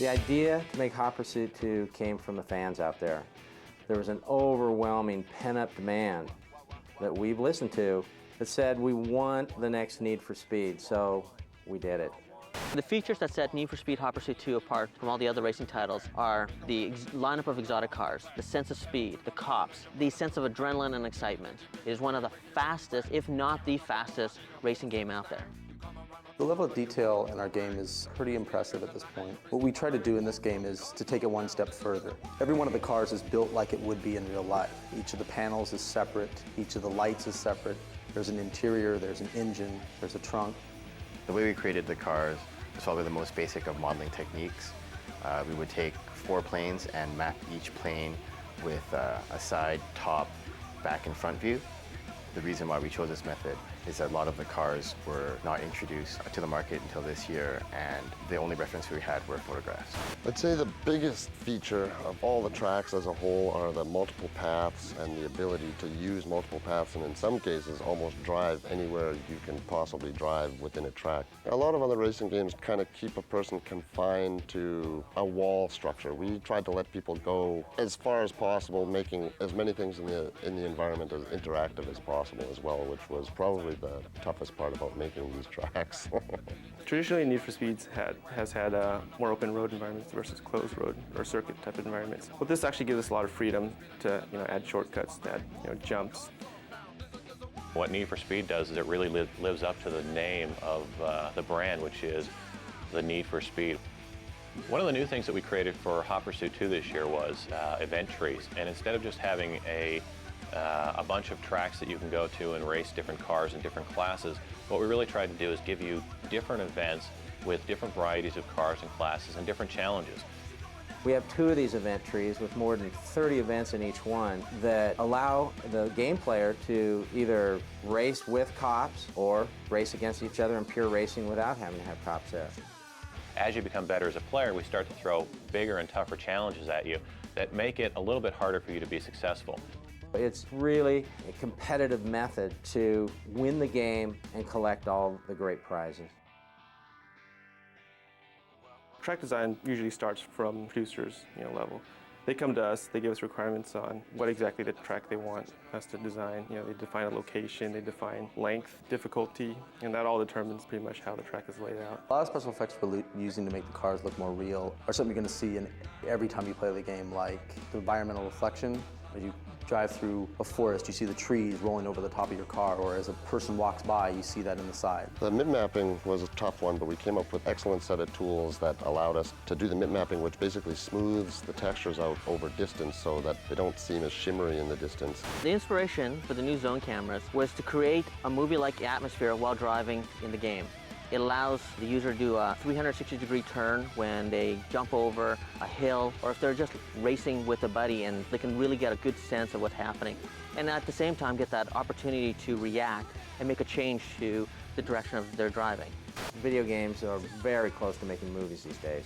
The idea to make Hot Pursuit 2 came from the fans out there. There was an overwhelming pent-up demand that we've listened to that said we want the next Need for Speed, so we did it. The features that set Need for Speed Hot Pursuit 2 apart from all the other racing titles are the lineup of exotic cars, the sense of speed, the cops, the sense of adrenaline and excitement. It is one of the fastest, if not the fastest, racing game out there. The level of detail in our game is pretty impressive at this point. What we try to do in this game is to take it one step further. Every one of the cars is built like it would be in real life. Each of the panels is separate, each of the lights is separate. There's an interior, there's an engine, there's a trunk. The way we created the cars is probably the most basic of modeling techniques. We would take 4 planes and map each plane with a side, top, back, and front view. The reason why we chose this method is that a lot of the cars were not introduced to the market until this year, and the only reference we had were photographs. I'd say the biggest feature of all the tracks as a whole are the multiple paths and the ability to use multiple paths, and in some cases almost drive anywhere you can possibly drive within a track. A lot of other racing games kind of keep a person confined to a wall structure. We tried to let people go as far as possible, making as many things in the environment as interactive as possible as well, which was probably the toughest part about making these tracks. Traditionally, Need for Speed has had more open road environments versus closed road or circuit type environments. But this actually gives us a lot of freedom to add shortcuts, to add jumps. What Need for Speed does is it really lives up to the name of the brand, which is the Need for Speed. One of the new things that we created for Hot Pursuit 2 this year was event trees, and instead of just having a bunch of tracks that you can go to and race different cars in different classes, what we really tried to do is give you different events with different varieties of cars and classes and different challenges. We have 2 of these event trees with more than 30 events in each one that allow the game player to either race with cops or race against each other in pure racing without having to have cops there. As you become better as a player, we start to throw bigger and tougher challenges at you that make it a little bit harder for you to be successful. It's really a competitive method to win the game and collect all the great prizes. Track design usually starts from producers level. They come to us, they give us requirements on what exactly the track they want us to design. They define a location, they define length, difficulty, and that all determines pretty much how the track is laid out. A lot of special effects we're using to make the cars look more real are something you're going to see in every time you play the game, like the environmental reflection. As you drive through a forest, you see the trees rolling over the top of your car, or as a person walks by, you see that in the side. The mip mapping was a tough one, but we came up with an excellent set of tools that allowed us to do the mip mapping, which basically smooths the textures out over distance so that they don't seem as shimmery in the distance. The inspiration for the new zone cameras was to create a movie-like atmosphere while driving in the game. It allows the user to do a 360-degree turn when they jump over a hill, or if they're just racing with a buddy, and they can really get a good sense of what's happening. And at the same time get that opportunity to react and make a change to the direction of their driving. Video games are very close to making movies these days.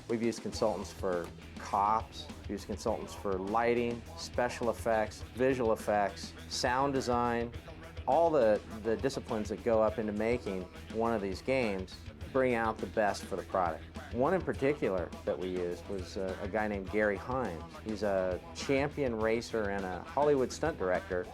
We've used consultants for cops, we've used consultants for lighting, special effects, visual effects, sound design. All the disciplines that go up into making one of these games bring out the best for the product. One in particular that we used was a guy named Gary Hines. He's a champion racer and a Hollywood stunt director.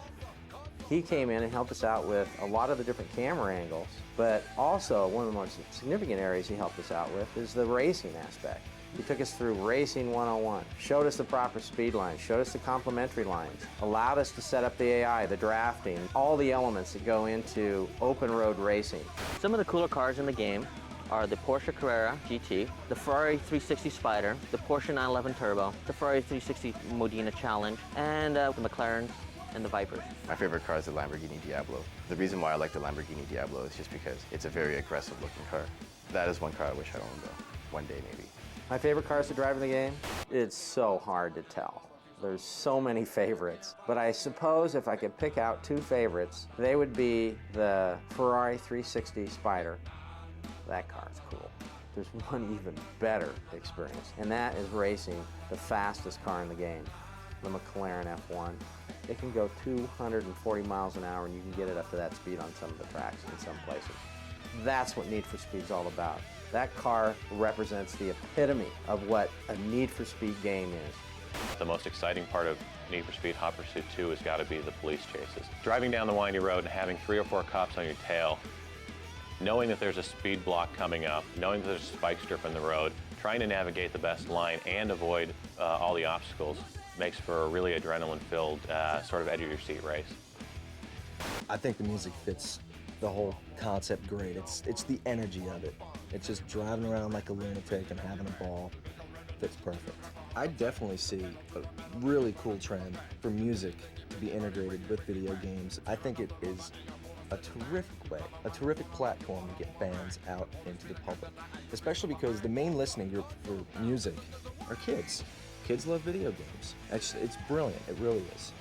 He came in and helped us out with a lot of the different camera angles, but also one of the most significant areas he helped us out with is the racing aspect. He took us through Racing 101, showed us the proper speed lines, showed us the complementary lines, allowed us to set up the AI, the drafting, all the elements that go into open road racing. Some of the cooler cars in the game are the Porsche Carrera GT, the Ferrari 360 Spider, the Porsche 911 Turbo, the Ferrari 360 Modena Challenge, and the McLarens and the Vipers. My favorite car is the Lamborghini Diablo. The reason why I like the Lamborghini Diablo is just because it's a very aggressive looking car. That is one car I wish I owned though, one day maybe. My favorite cars to drive in the game? It's so hard to tell. There's so many favorites. But I suppose if I could pick out 2 favorites, they would be the Ferrari 360 Spider. That car is cool. There's one even better experience, and that is racing the fastest car in the game, the McLaren F1. It can go 240 miles an hour, and you can get it up to that speed on some of the tracks in some places. That's what Need for Speed's all about. That car represents the epitome of what a Need for Speed game is. The most exciting part of Need for Speed Hot Pursuit 2 has got to be the police chases. Driving down the windy road and having 3 or 4 cops on your tail, knowing that there's a speed block coming up, knowing that there's a spike strip in the road, trying to navigate the best line and avoid all the obstacles makes for a really adrenaline-filled sort of edge-of-your-seat race. I think the music fits the whole concept great. It's the energy of it. It's just driving around like a lunatic and having a ball. Fits perfect. I definitely see a really cool trend for music to be integrated with video games. I think it is a terrific way, a terrific platform to get bands out into the public, especially because the main listening group for music are kids. Kids love video games. It's brilliant, it really is.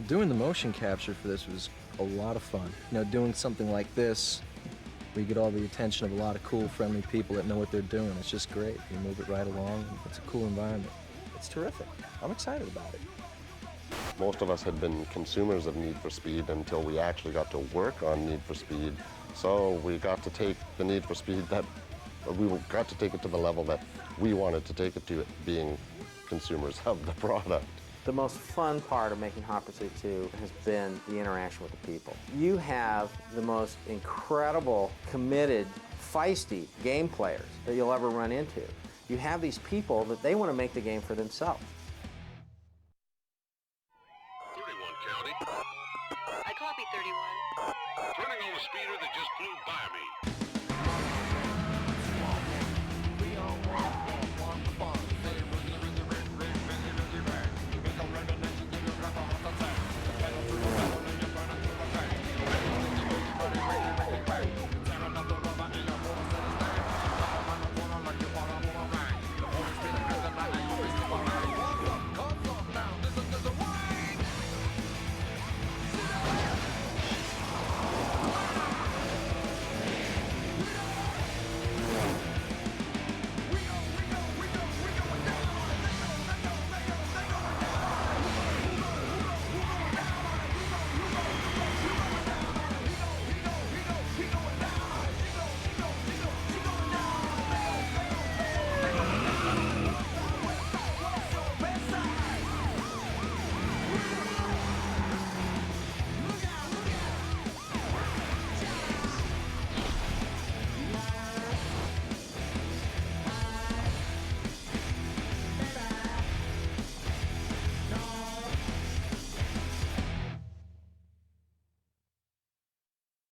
Doing the motion capture for this was a lot of fun. You know, doing something like this, we get all the attention of a lot of cool, friendly people that know what they're doing. It's just great. You move it right along. It's a cool environment. It's terrific. I'm excited about it. Most of us had been consumers of Need for Speed until we actually got to work on Need for Speed. So we got to take the Need for Speed we got to take it to the level that we wanted to take it to, being consumers of the product. The most fun part of making Hot Pursuit 2 has been the interaction with the people. You have the most incredible, committed, feisty game players that you'll ever run into. You have these people that they want to make the game for themselves. 31 County. I copy 31. Turning on the speeder that just flew by me.